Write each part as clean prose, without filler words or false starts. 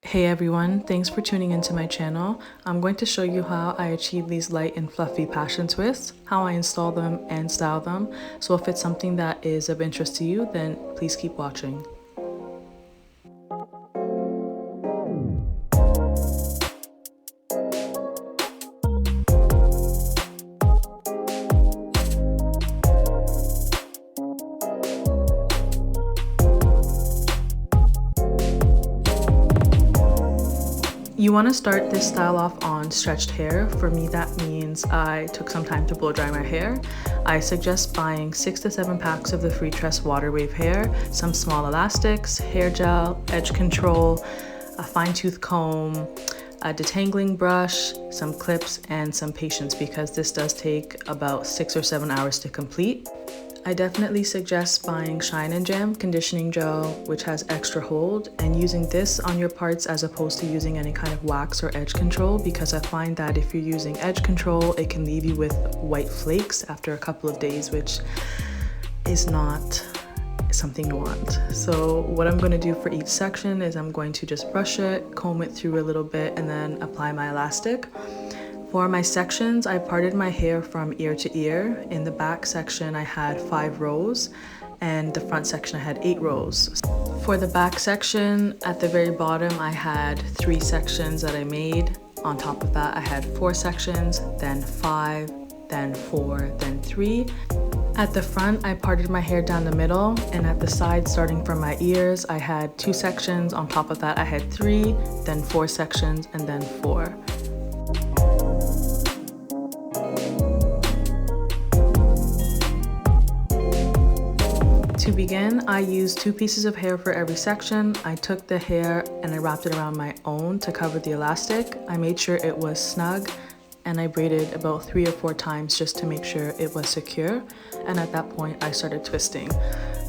Hey everyone, thanks for tuning into my channel. I'm going to show you how I achieve these light and fluffy passion twists, how I install them and style them. So if it's something that is of interest to you, then please keep watching. You want to start this style off on stretched hair. For me, that means I took some time to blow dry my hair. I suggest buying 6 to 7 packs of the FreeTress water wave hair, some small elastics, hair gel, edge control, a fine tooth comb, a detangling brush, some clips, and some patience because this does take about 6 or 7 hours to complete. I definitely suggest buying Shine and Jam conditioning gel, which has extra hold, and using this on your parts as opposed to using any kind of wax or edge control, because I find that if you're using edge control, it can leave you with white flakes after a couple of days, which is not something you want. So what I'm going to do for each section is I'm going to just brush it, comb it through a little bit, and then apply my elastic. For my sections, I parted my hair from ear to ear. In the back section, I had 5 rows, and the front section, I had 8 rows. For the back section, at the very bottom, I had 3 sections that I made. On top of that, I had 4 sections, then 5, then 4, then 3. At the front, I parted my hair down the middle, and at the side, starting from my ears, I had 2 sections. On top of that, I had 3, then 4 sections, and then 4. To begin, I used 2 pieces of hair for every section. I took the hair and I wrapped it around my own to cover the elastic. I made sure it was snug, and I braided about 3 or 4 times just to make sure it was secure. And at that point, I started twisting.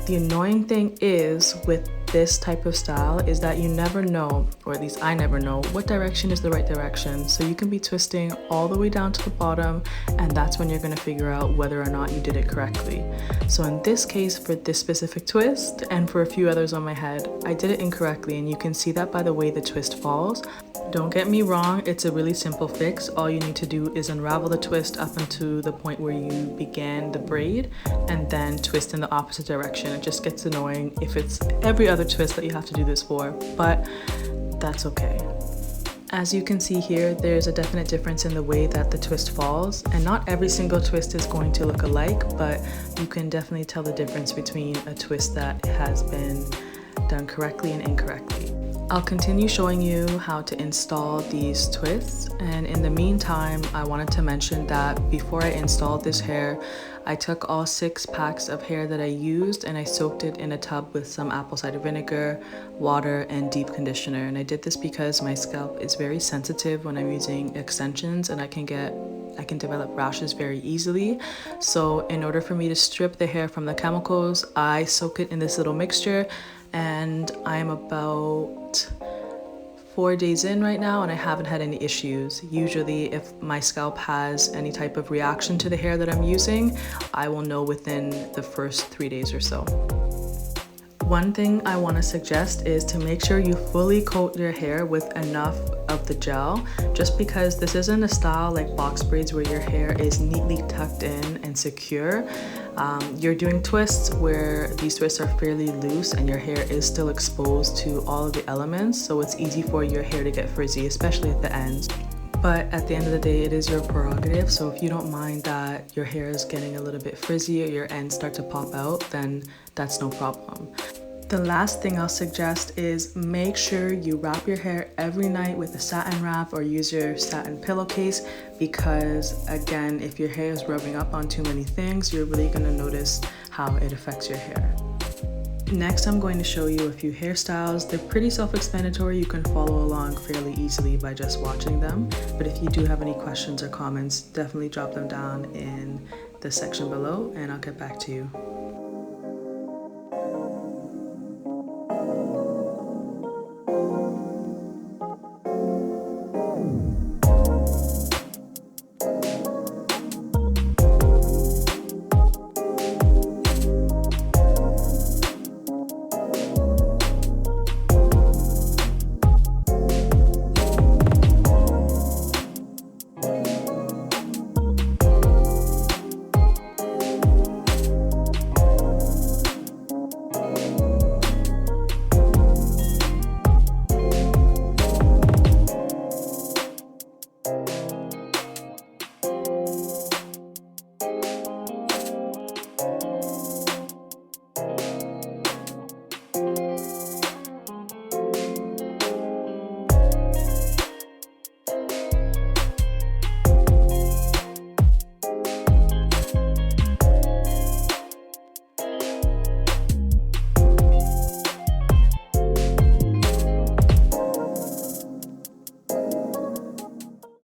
The annoying thing is with this type of style is that you never know, or at least I never know, what direction is the right direction. So you can be twisting all the way down to the bottom, and that's when you're going to figure out whether or not you did it correctly. So in this case, for this specific twist and for a few others on my head, I did it incorrectly, and you can see that by the way the twist falls. Don't get me wrong, it's a really simple fix. All you need to do is unravel the twist up into the point where you began the braid and then twist in the opposite direction. It just gets annoying if it's every other twist that you have to do this for, but that's okay. As you can see here, there's a definite difference in the way that the twist falls, and not every single twist is going to look alike, but you can definitely tell the difference between a twist that has been done correctly and incorrectly. I'll continue showing you how to install these twists, and in the meantime, I wanted to mention that before I installed this hair, I took all 6 packs of hair that I used and I soaked it in a tub with some apple cider vinegar, water, and deep conditioner. And I did this because my scalp is very sensitive when I'm using extensions, and I can develop rashes very easily. So in order for me to strip the hair from the chemicals, I soak it in this little mixture, and I'm about 4 days in right now, and I haven't had any issues. Usually if my scalp has any type of reaction to the hair that I'm using, I will know within the first 3 days or so. One thing I want to suggest is to make sure you fully coat your hair with enough of the gel, just because this isn't a style like box braids where your hair is neatly tucked in and secure. You're doing twists where these twists are fairly loose and your hair is still exposed to all of the elements, so it's easy for your hair to get frizzy, especially at the ends. But at the end of the day, it is your prerogative, so if you don't mind that your hair is getting a little bit frizzy or your ends start to pop out, then that's no problem. The last thing I'll suggest is make sure you wrap your hair every night with a satin wrap or use your satin pillowcase, because again, if your hair is rubbing up on too many things, you're really going to notice how it affects your hair. Next, I'm going to show you a few hairstyles. They're pretty self-explanatory. You can follow along fairly easily by just watching them. But if you do have any questions or comments, definitely drop them down in the section below and I'll get back to you.